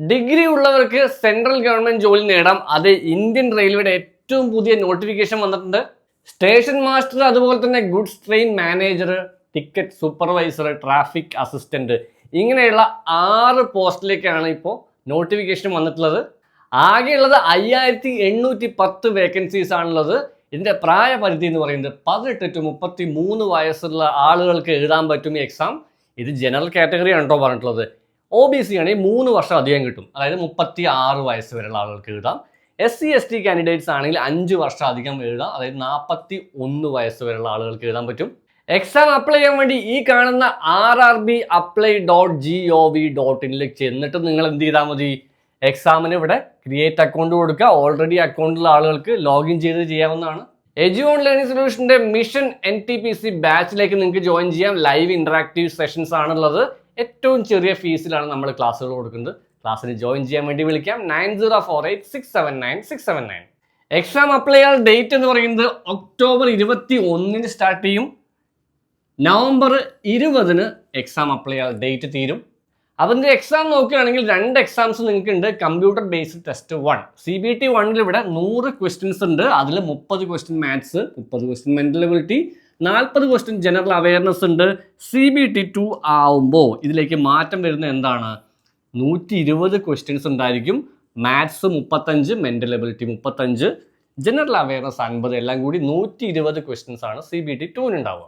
Degree ഉള്ളവർക്ക് central government ജോലി നേടാം. അത് ഇന്ത്യൻ റെയിൽവേയുടെ ഏറ്റവും പുതിയ നോട്ടിഫിക്കേഷൻ വന്നിട്ടുണ്ട്. സ്റ്റേഷൻ മാസ്റ്റർ, അതുപോലെ തന്നെ goods train manager, ticket supervisor, traffic assistant, ഇങ്ങനെയുള്ള 6 പോസ്റ്റിലേക്കാണ് ഇപ്പോൾ നോട്ടിഫിക്കേഷൻ വന്നിട്ടുള്ളത്. ആകെയുള്ളത് 5810 വേക്കൻസീസ് ആണുള്ളത്. ഇതിന്റെ പ്രായപരിധി എന്ന് പറയുന്നത് 18 to 33 വയസ്സുള്ള ആളുകൾക്ക് എഴുതാൻ പറ്റും ഈ എക്സാം. ഇത് ജനറൽ കാറ്റഗറി ആണോ പറഞ്ഞിട്ടുള്ളത്. OBC ആണെങ്കിൽ 3 വർഷം അധികം കിട്ടും, അതായത് 36 വയസ്സ് വരെയുള്ള ആളുകൾക്ക് എഴുതാം. SC/ST കാൻഡിഡേറ്റ്സ് ആണെങ്കിൽ 5 വർഷം അധികം എഴുതാം, അതായത് 41 വയസ്സ് വരെയുള്ള ആളുകൾക്ക് എഴുതാൻ പറ്റും. എക്സാം അപ്ലൈ ചെയ്യാൻ വേണ്ടി ഈ കാണുന്ന rrbapply.gov.in ചെന്നിട്ട് നിങ്ങൾ എന്ത് ചെയ്താൽ മതി, എക്സാമിന് ഇവിടെ ക്രിയേറ്റ് അക്കൗണ്ട് കൊടുക്കുക. ഓൾറെഡി അക്കൗണ്ടുള്ള ആളുകൾക്ക് ലോഗിൻ ചെയ്ത് ചെയ്യാവുന്നതാണ്. എജ്യൂൺ ലേണിംഗ് സൊല്യൂഷന്റെ മിഷൻ NTPC ബാച്ചിലേക്ക് നിങ്ങൾക്ക് ജോയിൻ ചെയ്യാം. ലൈവ് ഇന്ററാക്റ്റീവ് സെഷൻസ് ആണുള്ളത്. ഏറ്റവും ചെറിയ ഫീസിലാണ് നമ്മൾ ക്ലാസ്സുകൾ കൊടുക്കുന്നത്. ക്ലാസ്സിന് ജോയിൻ ചെയ്യാൻ വേണ്ടി വിളിക്കാം 9048679679. എക്സാം അപ്ലൈ ചെയ്യാൻ ഡേറ്റ് എന്ന് പറയുന്നത് ഒക്ടോബർ 21 സ്റ്റാർട്ട് ചെയ്യും. നവംബർ 20 എക്സാം അപ്ലൈ ചെയ്യാൻ ഡേറ്റ് തീരും. അതിൻ്റെ എക്സാം നോക്കുകയാണെങ്കിൽ 2 എക്സാംസ് നിങ്ങൾക്ക് ഉണ്ട്. കമ്പ്യൂട്ടർ ബേസ്ഡ് ടെസ്റ്റ് 1 CBT 1 ഇവിടെ 100 ക്വസ്റ്റ്യൻസ് ഉണ്ട്. അതിൽ 30 question maths, 30 question mental ability, 40 question general awareness ഉണ്ട്. CBT 2 ആവുമ്പോൾ ഇതിലേക്ക് മാറ്റം വരുന്നത് എന്താണ്, 120 ക്വസ്റ്റ്യൻസ് ഉണ്ടായിരിക്കും. Maths 35, mental ability 35, general awareness 50, എല്ലാം കൂടി 120 ക്വസ്റ്റ്യൻസ് ആണ് CBT 2 ഉണ്ടാവുക.